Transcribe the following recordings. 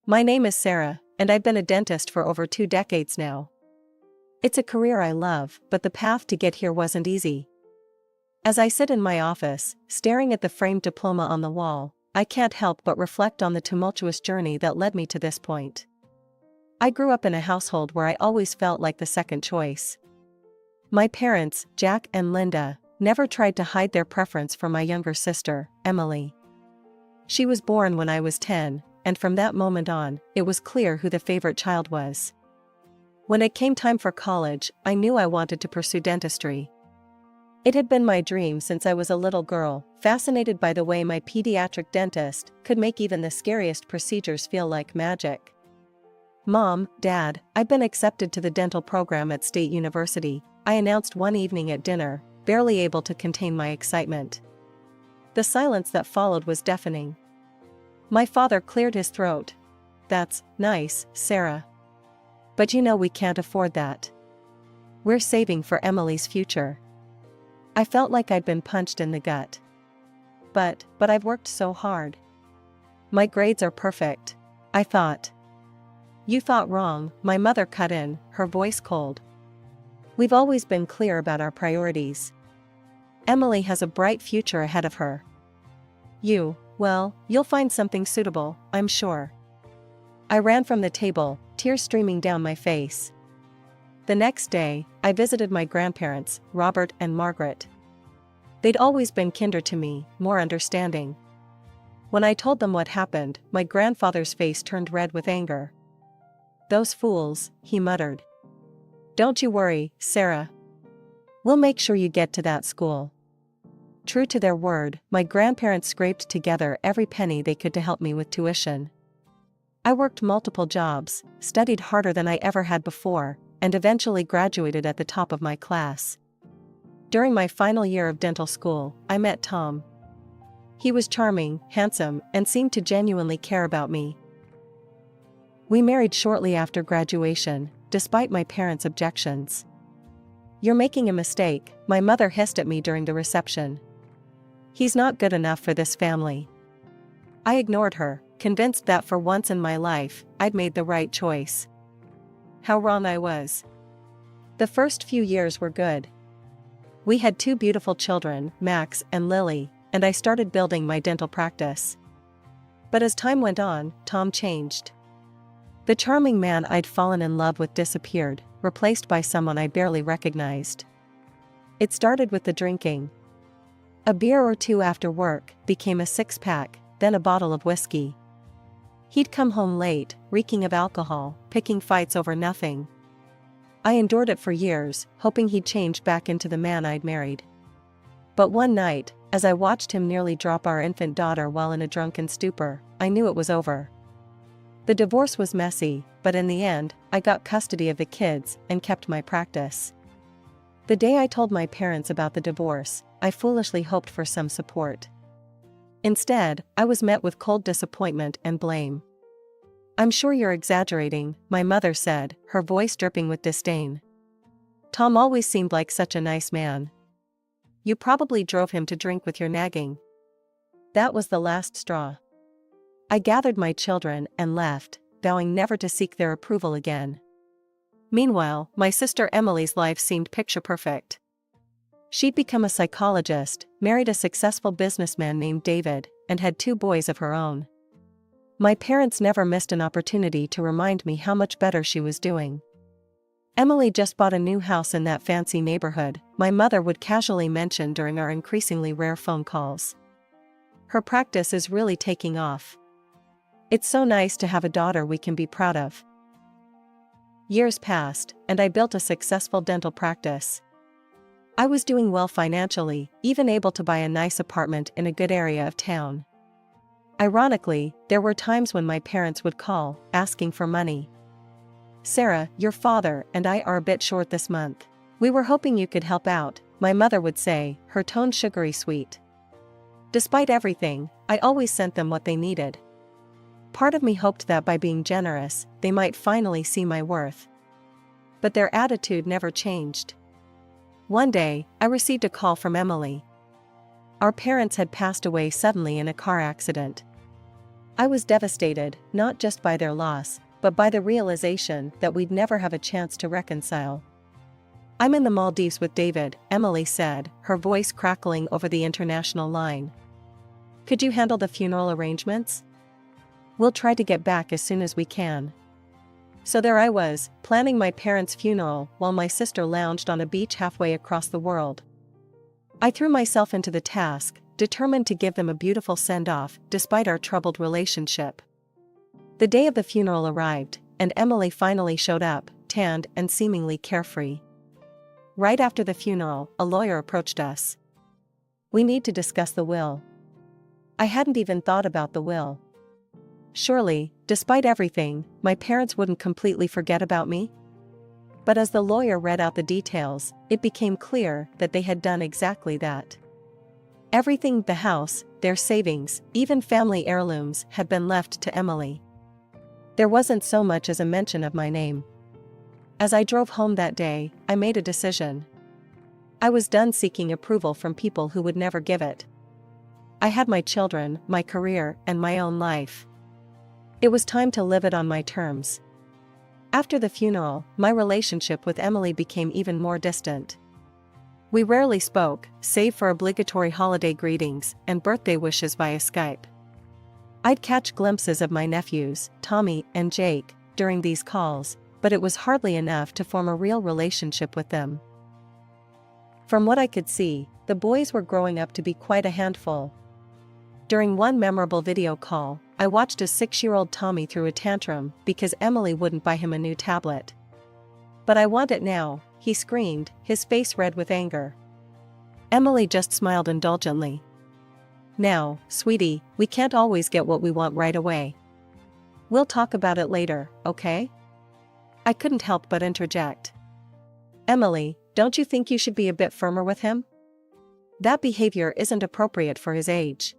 My name is Sarah, and I've been a dentist for over 2 decades now. It's a career I love, but the path to get here wasn't easy. As I sit in my office, staring at the framed diploma on the wall, I can't help but reflect on the tumultuous journey that led me to this point. I grew up in a household where I always felt like the second choice. My parents, Jack and Linda, never tried to hide their preference for my younger sister, Emily. She was born when I was 10, and from that moment on, it was clear who the favorite child was. When it came time for college, I knew I wanted to pursue dentistry. It had been my dream since I was a little girl, fascinated by the way my pediatric dentist could make even the scariest procedures feel like magic. "Mom, Dad, I've been accepted to the dental program at State University," I announced one evening at dinner, barely able to contain my excitement. The silence that followed was deafening. My father cleared his throat. "That's nice, Sarah. But you know we can't afford that. We're saving for Emily's future." I felt like I'd been punched in the gut. But I've worked so hard. My grades are perfect, I thought. "You thought wrong," my mother cut in, her voice cold. "We've always been clear about our priorities. Emily has a bright future ahead of her. Well, you'll find something suitable, I'm sure." I ran from the table, tears streaming down my face. The next day, I visited my grandparents, Robert and Margaret. They'd always been kinder to me, more understanding. When I told them what happened, my grandfather's face turned red with anger. "Those fools," he muttered. "Don't you worry, Sarah. We'll make sure you get to that school." True to their word, my grandparents scraped together every penny they could to help me with tuition. I worked multiple jobs, studied harder than I ever had before, and eventually graduated at the top of my class. During my final year of dental school, I met Tom. He was charming, handsome, and seemed to genuinely care about me. We married shortly after graduation, despite my parents' objections. "You're making a mistake," my mother hissed at me during the reception. "He's not good enough for this family." I ignored her, convinced that for once in my life, I'd made the right choice. How wrong I was. The first few years were good. We had 2 beautiful children, Max and Lily, and I started building my dental practice. But as time went on, Tom changed. The charming man I'd fallen in love with disappeared, replaced by someone I barely recognized. It started with the drinking. A beer or 2 after work became a 6-pack, then a bottle of whiskey. He'd come home late, reeking of alcohol, picking fights over nothing. I endured it for years, hoping he'd change back into the man I'd married. But one night, as I watched him nearly drop our infant daughter while in a drunken stupor, I knew it was over. The divorce was messy, but in the end, I got custody of the kids and kept my practice. The day I told my parents about the divorce, I foolishly hoped for some support. Instead, I was met with cold disappointment and blame. "I'm sure you're exaggerating," my mother said, her voice dripping with disdain. "Tom always seemed like such a nice man. You probably drove him to drink with your nagging." That was the last straw. I gathered my children and left, vowing never to seek their approval again. Meanwhile, my sister Emily's life seemed picture perfect. She'd become a psychologist, married a successful businessman named David, and had 2 boys of her own. My parents never missed an opportunity to remind me how much better she was doing. "Emily just bought a new house in that fancy neighborhood," my mother would casually mention during our increasingly rare phone calls. "Her practice is really taking off. It's so nice to have a daughter we can be proud of." Years passed, and I built a successful dental practice. I was doing well financially, even able to buy a nice apartment in a good area of town. Ironically, there were times when my parents would call, asking for money. "Sarah, your father and I are a bit short this month. We were hoping you could help out," my mother would say, her tone sugary sweet. Despite everything, I always sent them what they needed. Part of me hoped that by being generous, they might finally see my worth. But their attitude never changed. One day, I received a call from Emily. Our parents had passed away suddenly in a car accident. I was devastated, not just by their loss, but by the realization that we'd never have a chance to reconcile. "I'm in the Maldives with David," Emily said, her voice crackling over the international line. "Could you handle the funeral arrangements? We'll try to get back as soon as we can." So there I was, planning my parents' funeral while my sister lounged on a beach halfway across the world. I threw myself into the task, determined to give them a beautiful send-off despite our troubled relationship. The day of the funeral arrived, and Emily finally showed up, tanned and seemingly carefree. Right after the funeral, a lawyer approached us. "We need to discuss the will." I hadn't even thought about the will. Surely, despite everything, my parents wouldn't completely forget about me? But as the lawyer read out the details, it became clear that they had done exactly that. Everything, the house, their savings, even family heirlooms, had been left to Emily. There wasn't so much as a mention of my name. As I drove home that day, I made a decision. I was done seeking approval from people who would never give it. I had my children, my career, and my own life. It was time to live it on my terms. After the funeral, my relationship with Emily became even more distant. We rarely spoke, save for obligatory holiday greetings and birthday wishes via Skype. I'd catch glimpses of my nephews, Tommy and Jake, during these calls, but it was hardly enough to form a real relationship with them. From what I could see, the boys were growing up to be quite a handful. During one memorable video call, I watched a 6-year-old Tommy throw a tantrum because Emily wouldn't buy him a new tablet. "But I want it now," he screamed, his face red with anger. Emily just smiled indulgently. "Now, sweetie, we can't always get what we want right away. We'll talk about it later, okay?" I couldn't help but interject. "Emily, don't you think you should be a bit firmer with him? That behavior isn't appropriate for his age."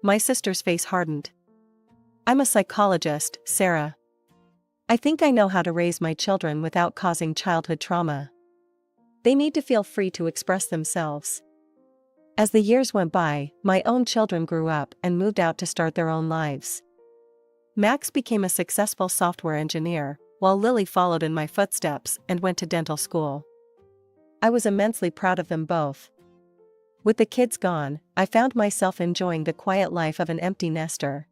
My sister's face hardened. "I'm a psychologist, Sarah. I think I know how to raise my children without causing childhood trauma. They need to feel free to express themselves." As the years went by, my own children grew up and moved out to start their own lives. Max became a successful software engineer, while Lily followed in my footsteps and went to dental school. I was immensely proud of them both. With the kids gone, I found myself enjoying the quiet life of an empty nester.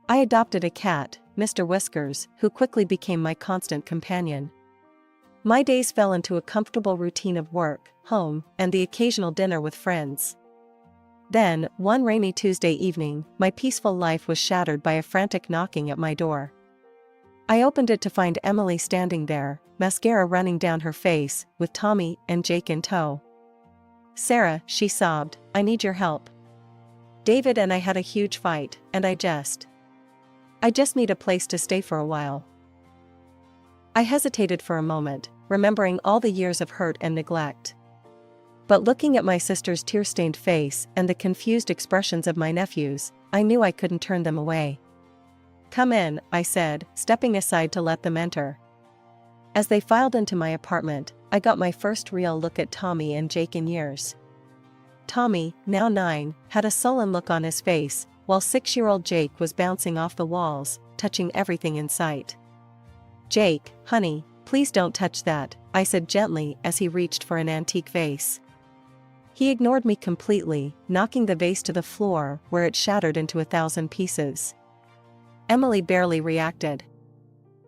I adopted a cat, Mr. Whiskers, who quickly became my constant companion. My days fell into a comfortable routine of work, home, and the occasional dinner with friends. Then, one rainy Tuesday evening, my peaceful life was shattered by a frantic knocking at my door. I opened it to find Emily standing there, mascara running down her face, with Tommy and Jake in tow. "Sarah," she sobbed, "I need your help. David and I had a huge fight, and I just need a place to stay for a while." I hesitated for a moment, remembering all the years of hurt and neglect. But looking at my sister's tear-stained face and the confused expressions of my nephews, I knew I couldn't turn them away. "Come in," I said, stepping aside to let them enter. As they filed into my apartment, I got my first real look at Tommy and Jake in years. Tommy, now 9, had a sullen look on his face, while 6-year-old Jake was bouncing off the walls, touching everything in sight. "Jake, honey, please don't touch that," I said gently as he reached for an antique vase. He ignored me completely, knocking the vase to the floor where it shattered into 1,000 pieces. Emily barely reacted.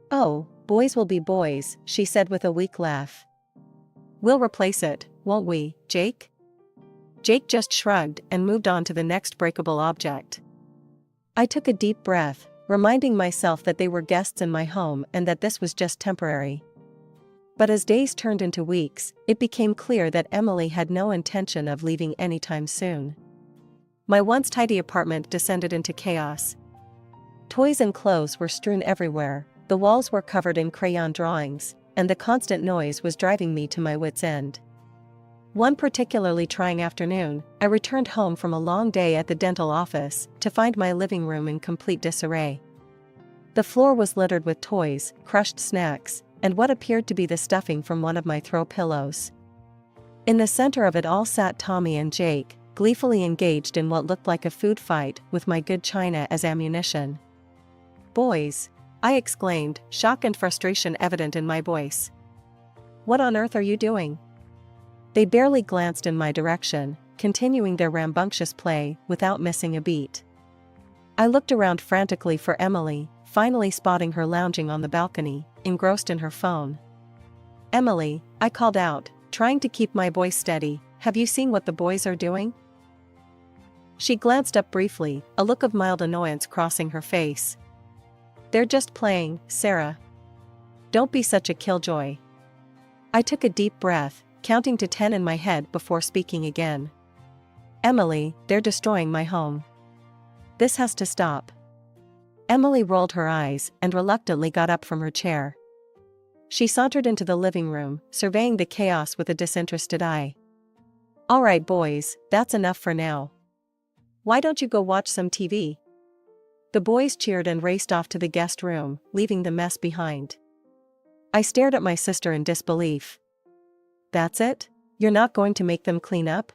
"Oh, boys will be boys," she said with a weak laugh. "We'll replace it, won't we, Jake?" Jake just shrugged and moved on to the next breakable object. I took a deep breath, reminding myself that they were guests in my home and that this was just temporary. But as days turned into weeks, it became clear that Emily had no intention of leaving anytime soon. My once tidy apartment descended into chaos. Toys and clothes were strewn everywhere, the walls were covered in crayon drawings, and the constant noise was driving me to my wits' end. One particularly trying afternoon, I returned home from a long day at the dental office to find my living room in complete disarray. The floor was littered with toys, crushed snacks, and what appeared to be the stuffing from one of my throw pillows. In the center of it all sat Tommy and Jake, gleefully engaged in what looked like a food fight with my good china as ammunition. "Boys!" I exclaimed, shock and frustration evident in my voice. "What on earth are you doing?" They barely glanced in my direction, continuing their rambunctious play without missing a beat. I looked around frantically for Emily, finally spotting her lounging on the balcony, engrossed in her phone. "Emily," I called out, trying to keep my voice steady, "have you seen what the boys are doing?" She glanced up briefly, a look of mild annoyance crossing her face. "They're just playing, Sarah. Don't be such a killjoy." I took a deep breath, counting to 10 in my head before speaking again. "Emily, they're destroying my home. This has to stop." Emily rolled her eyes and reluctantly got up from her chair. She sauntered into the living room, surveying the chaos with a disinterested eye. "All right, boys, that's enough for now. Why don't you go watch some TV?" The boys cheered and raced off to the guest room, leaving the mess behind. I stared at my sister in disbelief. "That's it? You're not going to make them clean up?"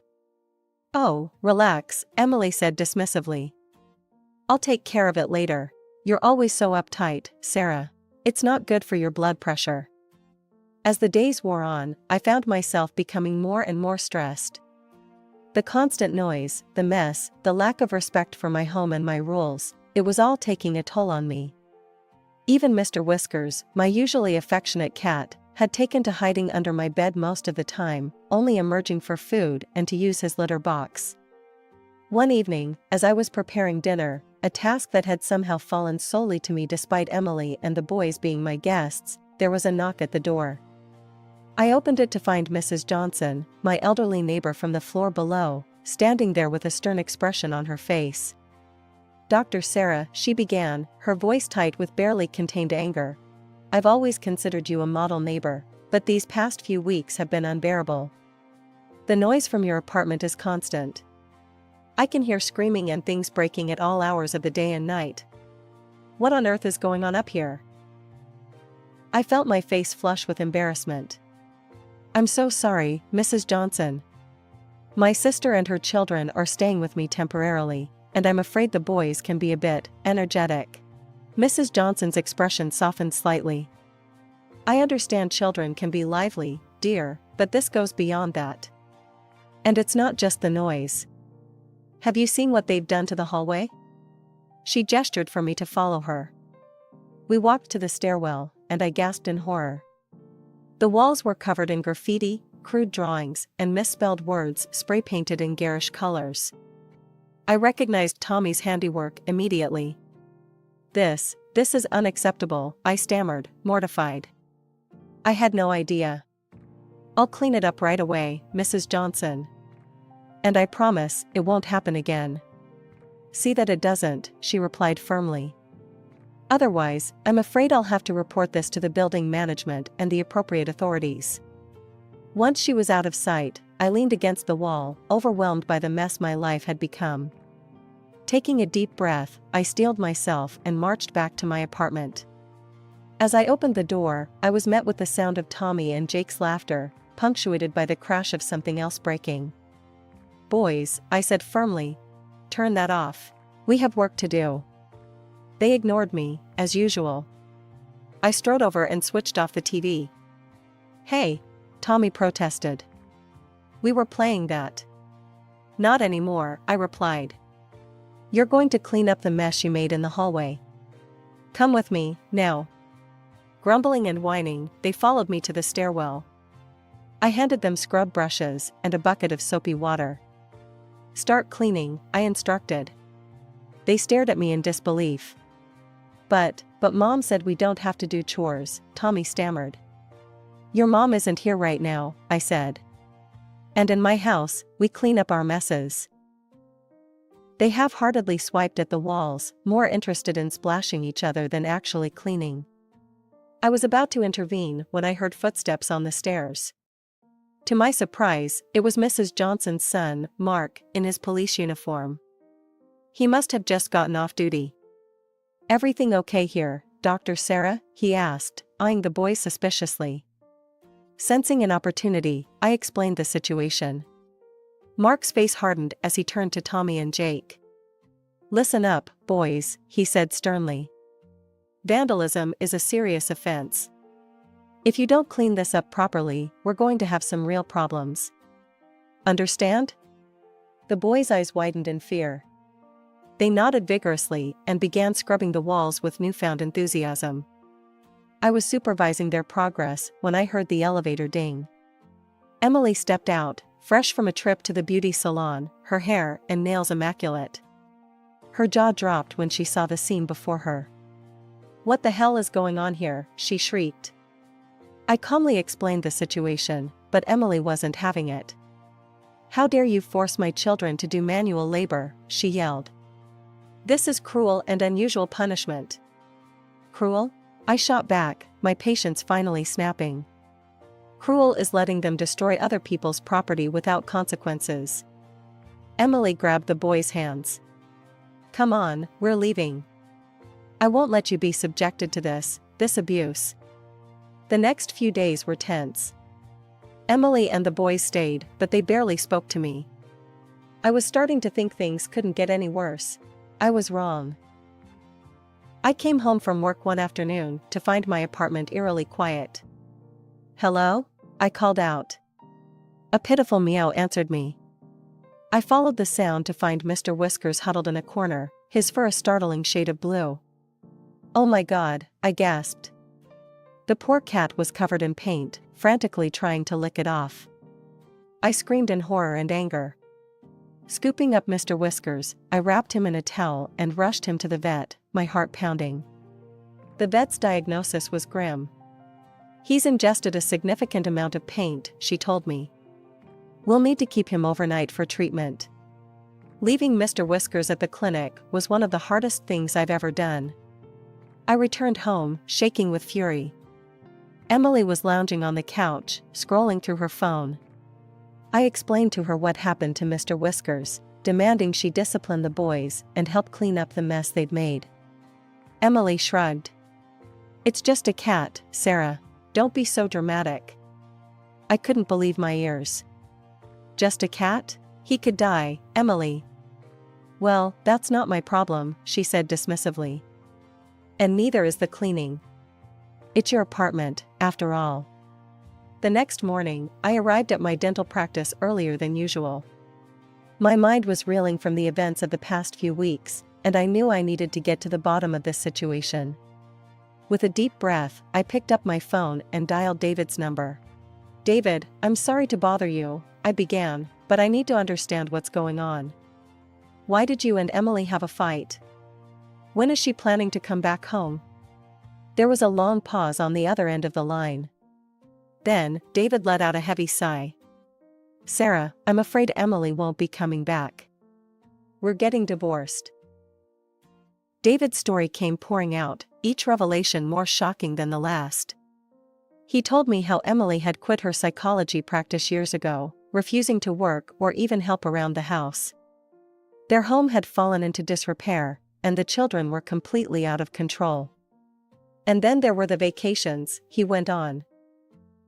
"Oh, relax," Emily said dismissively. "I'll take care of it later. You're always so uptight, Sarah. It's not good for your blood pressure." As the days wore on, I found myself becoming more and more stressed. The constant noise, the mess, the lack of respect for my home and my rules, it was all taking a toll on me. Even Mr. Whiskers, my usually affectionate cat, had taken to hiding under my bed most of the time, only emerging for food and to use his litter box. One evening, as I was preparing dinner, a task that had somehow fallen solely to me despite Emily and the boys being my guests, there was a knock at the door. I opened it to find Mrs. Johnson, my elderly neighbor from the floor below, standing there with a stern expression on her face. "Dr. Sarah," she began, her voice tight with barely contained anger. "I've always considered you a model neighbor, but these past few weeks have been unbearable. The noise from your apartment is constant. I can hear screaming and things breaking at all hours of the day and night. What on earth is going on up here?" I felt my face flush with embarrassment. "I'm so sorry, Mrs. Johnson. My sister and her children are staying with me temporarily, and I'm afraid the boys can be a bit energetic." Mrs. Johnson's expression softened slightly. "I understand children can be lively, dear, but this goes beyond that. And it's not just the noise. Have you seen what they've done to the hallway?" She gestured for me to follow her. We walked to the stairwell, and I gasped in horror. The walls were covered in graffiti, crude drawings, and misspelled words spray-painted in garish colors. I recognized Tommy's handiwork immediately. This is unacceptable," I stammered, mortified. "I had no idea." "I'll clean it up right away, Mrs. Johnson. And I promise, it won't happen again." "See that it doesn't," she replied firmly. "Otherwise, I'm afraid I'll have to report this to the building management and the appropriate authorities." Once she was out of sight, I leaned against the wall, overwhelmed by the mess my life had become. Taking a deep breath, I steeled myself and marched back to my apartment. As I opened the door, I was met with the sound of Tommy and Jake's laughter, punctuated by the crash of something else breaking. "Boys," I said firmly, "turn that off. We have work to do." They ignored me, as usual. I strode over and switched off the TV. "Hey," Tommy protested. "We were playing that." "Not anymore," I replied. "You're going to clean up the mess you made in the hallway. Come with me, now." Grumbling and whining, they followed me to the stairwell. I handed them scrub brushes and a bucket of soapy water. "Start cleaning," I instructed. They stared at me in disbelief. But Mom said we don't have to do chores," Tommy stammered. "Your mom isn't here right now," I said. "And in my house, we clean up our messes." They half-heartedly swiped at the walls, more interested in splashing each other than actually cleaning. I was about to intervene when I heard footsteps on the stairs. To my surprise, it was Mrs. Johnson's son, Mark, in his police uniform. He must have just gotten off duty. "Everything okay here, Dr. Sarah?" he asked, eyeing the boys suspiciously. Sensing an opportunity, I explained the situation. Mark's face hardened as he turned to Tommy and Jake. "Listen up, boys," he said sternly. "Vandalism is a serious offense. If you don't clean this up properly, we're going to have some real problems. Understand?" The boys' eyes widened in fear. They nodded vigorously and began scrubbing the walls with newfound enthusiasm. I was supervising their progress when I heard the elevator ding. Emily stepped out, fresh from a trip to the beauty salon, her hair and nails immaculate. Her jaw dropped when she saw the scene before her. "What the hell is going on here?" she shrieked. I calmly explained the situation, but Emily wasn't having it. "How dare you force my children to do manual labor?" she yelled. "This is cruel and unusual punishment." "Cruel?" I shot back, my patience finally snapping. "Cruel is letting them destroy other people's property without consequences." Emily grabbed the boy's hands. "Come on, we're leaving. I won't let you be subjected to this abuse." The next few days were tense. Emily and the boys stayed, but they barely spoke to me. I was starting to think things couldn't get any worse. I was wrong. I came home from work one afternoon to find my apartment eerily quiet. "Hello?" I called out. A pitiful meow answered me. I followed the sound to find Mr. Whiskers huddled in a corner, his fur a startling shade of blue. "Oh my God," I gasped. The poor cat was covered in paint, frantically trying to lick it off. I screamed in horror and anger. Scooping up Mr. Whiskers, I wrapped him in a towel and rushed him to the vet, my heart pounding. The vet's diagnosis was grim. "He's ingested a significant amount of paint," she told me. "We'll need to keep him overnight for treatment." Leaving Mr. Whiskers at the clinic was one of the hardest things I've ever done. I returned home, shaking with fury. Emily was lounging on the couch, scrolling through her phone. I explained to her what happened to Mr. Whiskers, demanding she discipline the boys and help clean up the mess they'd made. Emily shrugged. "It's just a cat, Sarah. Don't be so dramatic." I couldn't believe my ears. "Just a cat? He could die, Emily." "Well, that's not my problem," she said dismissively. "And neither is the cleaning. It's your apartment, after all." The next morning, I arrived at my dental practice earlier than usual. My mind was reeling from the events of the past few weeks, and I knew I needed to get to the bottom of this situation. With a deep breath, I picked up my phone and dialed David's number. "David, I'm sorry to bother you," I began, "but I need to understand what's going on. Why did you and Emily have a fight? When is she planning to come back home?" There was a long pause on the other end of the line. Then, David let out a heavy sigh. "Sarah, I'm afraid Emily won't be coming back. We're getting divorced." David's story came pouring out, each revelation more shocking than the last. He told me how Emily had quit her psychology practice years ago, refusing to work or even help around the house. Their home had fallen into disrepair, and the children were completely out of control. "And then there were the vacations," he went on.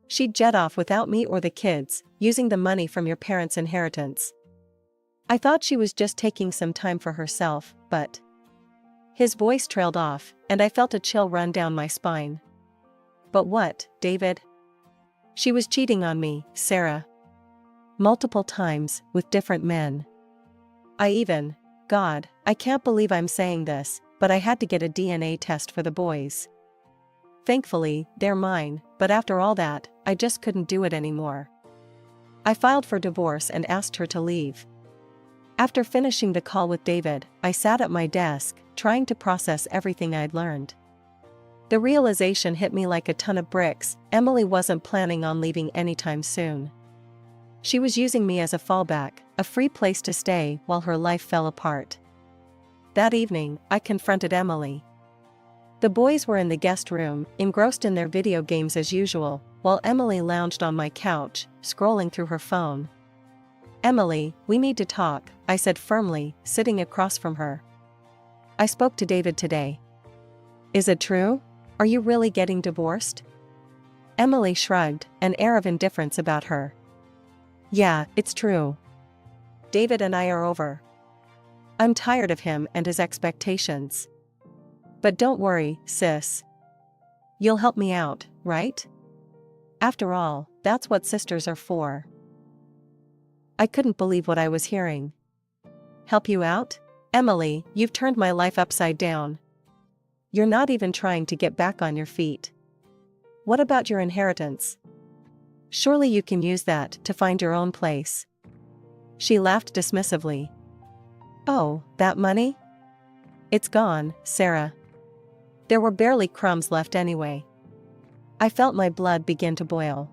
"She'd jet off without me or the kids, using the money from your parents' inheritance. I thought she was just taking some time for herself, but..." His voice trailed off, and I felt a chill run down my spine. "But what, David?" "She was cheating on me, Sarah. Multiple times, with different men. God, I can't believe I'm saying this, but I had to get a DNA test for the boys. Thankfully, they're mine, but after all that, I just couldn't do it anymore. I filed for divorce and asked her to leave." After finishing the call with David, I sat at my desk, trying to process everything I'd learned. The realization hit me like a ton of bricks. Emily wasn't planning on leaving anytime soon. She was using me as a fallback, a free place to stay while her life fell apart. That evening, I confronted Emily. The boys were in the guest room, engrossed in their video games as usual, while Emily lounged on my couch, scrolling through her phone. "Emily, we need to talk," I said firmly, sitting across from her. "I spoke to David today." "Is it true? Are you really getting divorced?" Emily shrugged, an air of indifference about her. "Yeah, it's true. David and I are over. I'm tired of him and his expectations. But don't worry, sis. You'll help me out, right? After all, that's what sisters are for. I couldn't believe what I was hearing. Help you out? Emily, you've turned my life upside down. You're not even trying to get back on your feet. What about your inheritance? Surely you can use that to find your own place. She laughed dismissively. Oh, that money? It's gone, Sarah. There were barely crumbs left anyway. I felt my blood begin to boil.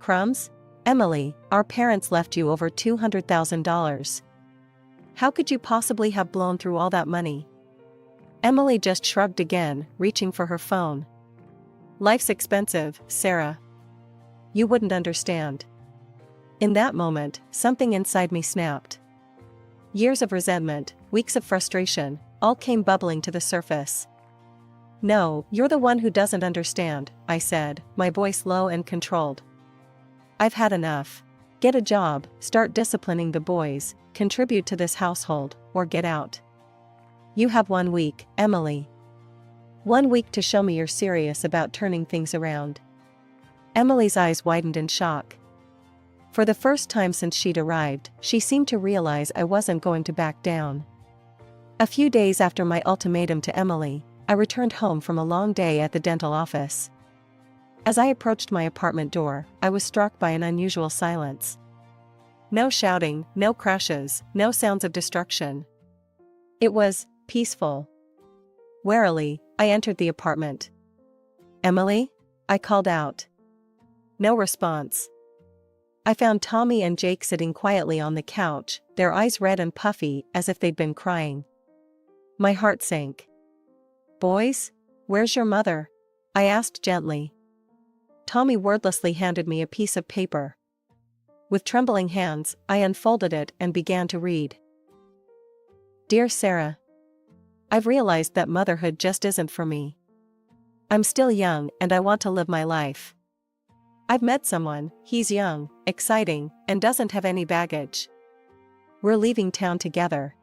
Crumbs? Emily, our parents left you over $200,000. How could you possibly have blown through all that money? Emily just shrugged again, reaching for her phone. Life's expensive, Sarah. You wouldn't understand. In that moment, something inside me snapped. Years of resentment, weeks of frustration, all came bubbling to the surface. No, you're the one who doesn't understand, I said, my voice low and controlled. I've had enough. Get a job, start disciplining the boys, contribute to this household, or get out. You have 1 week, Emily. 1 week to show me you're serious about turning things around. Emily's eyes widened in shock. For the first time since she'd arrived, she seemed to realize I wasn't going to back down. A few days after my ultimatum to Emily, I returned home from a long day at the dental office. As I approached my apartment door, I was struck by an unusual silence. No shouting, no crashes, no sounds of destruction. It was peaceful. Warily, I entered the apartment. Emily? I called out. No response. I found Tommy and Jake sitting quietly on the couch, their eyes red and puffy as if they'd been crying. My heart sank. Boys? Where's your mother? I asked gently. Tommy wordlessly handed me a piece of paper. With trembling hands, I unfolded it and began to read. Dear Sarah, I've realized that motherhood just isn't for me. I'm still young and I want to live my life. I've met someone, he's young, exciting, and doesn't have any baggage. We're leaving town together.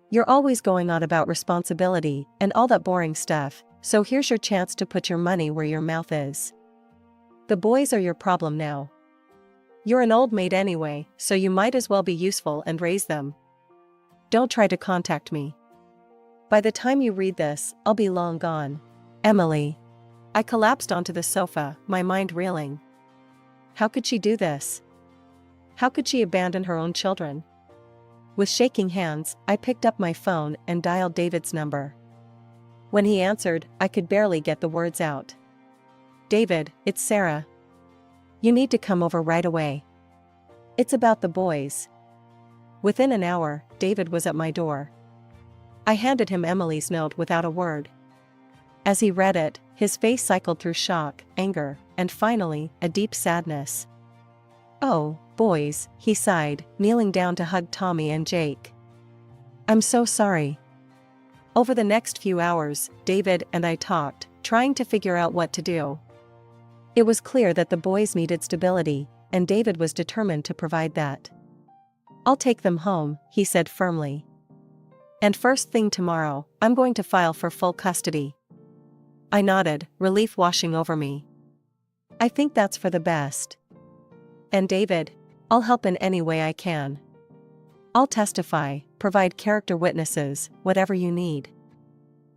You're always going on about responsibility and all that boring stuff, so here's your chance to put your money where your mouth is. The boys are your problem now. You're an old maid anyway, so you might as well be useful and raise them. Don't try to contact me. By the time you read this, I'll be long gone. Emily. I collapsed onto the sofa, my mind reeling. How could she do this? How could she abandon her own children? With shaking hands, I picked up my phone and dialed David's number. When he answered, I could barely get the words out. David, it's Sarah. You need to come over right away. It's about the boys. Within an hour, David was at my door. I handed him Emily's note without a word. As he read it, his face cycled through shock, anger, and finally, a deep sadness. Oh, boys, he sighed, kneeling down to hug Tommy and Jake. I'm so sorry. Over the next few hours, David and I talked, trying to figure out what to do. It was clear that the boys needed stability, and David was determined to provide that. I'll take them home, he said firmly. And first thing tomorrow, I'm going to file for full custody. I nodded, relief washing over me. I think that's for the best. And David, I'll help in any way I can. I'll testify, provide character witnesses, whatever you need.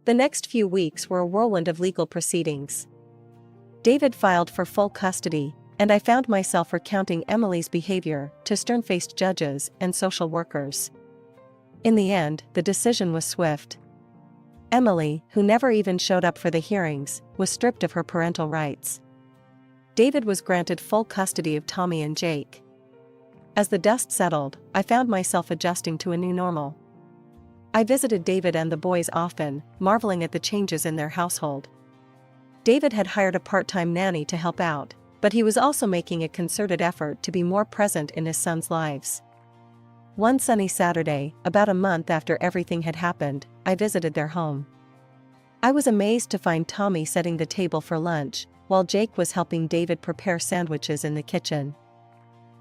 The next few weeks were a whirlwind of legal proceedings. David filed for full custody, and I found myself recounting Emily's behavior to stern-faced judges and social workers. In the end, the decision was swift. Emily, who never even showed up for the hearings, was stripped of her parental rights. David was granted full custody of Tommy and Jake. As the dust settled, I found myself adjusting to a new normal. I visited David and the boys often, marveling at the changes in their household. David had hired a part-time nanny to help out, but he was also making a concerted effort to be more present in his sons' lives. One sunny Saturday, about a month after everything had happened, I visited their home. I was amazed to find Tommy setting the table for lunch, while Jake was helping David prepare sandwiches in the kitchen.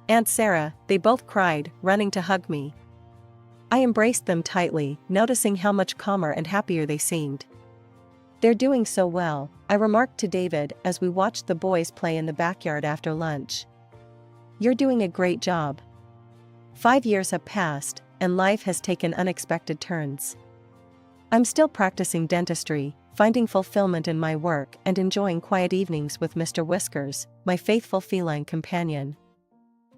Aunt Sarah, they both cried, running to hug me. I embraced them tightly, noticing how much calmer and happier they seemed. They're doing so well, I remarked to David as we watched the boys play in the backyard after lunch. You're doing a great job. 5 years have passed, and life has taken unexpected turns. I'm still practicing dentistry, finding fulfillment in my work and enjoying quiet evenings with Mr. Whiskers, my faithful feline companion.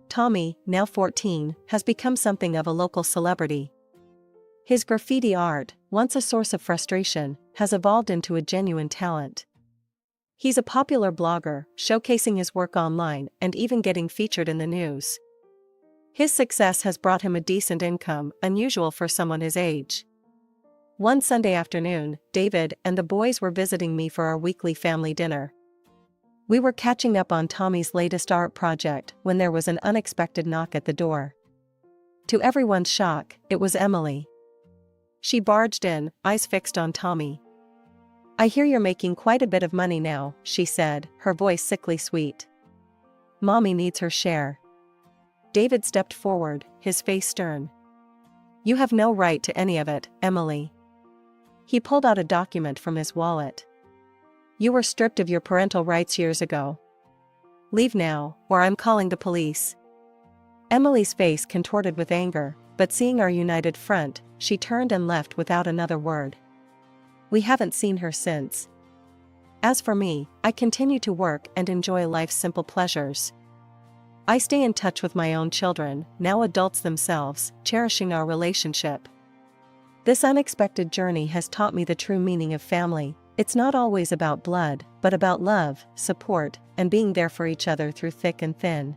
Tommy, now 14, has become something of a local celebrity. His graffiti art, once a source of frustration, has evolved into a genuine talent. He's a popular blogger, showcasing his work online and even getting featured in the news. His success has brought him a decent income, unusual for someone his age. One Sunday afternoon, David and the boys were visiting me for our weekly family dinner. We were catching up on Tommy's latest art project when there was an unexpected knock at the door. To everyone's shock, it was Emily. She barged in, eyes fixed on Tommy. I hear you're making quite a bit of money now, she said, her voice sickly sweet. Mommy needs her share. David stepped forward, his face stern. You have no right to any of it, Emily. He pulled out a document from his wallet. You were stripped of your parental rights years ago. Leave now, or I'm calling the police. Emily's face contorted with anger, but seeing our united front, she turned and left without another word. We haven't seen her since. As for me, I continue to work and enjoy life's simple pleasures. I stay in touch with my own children, now adults themselves, cherishing our relationship. This unexpected journey has taught me the true meaning of family. It's not always about blood, but about love, support, and being there for each other through thick and thin.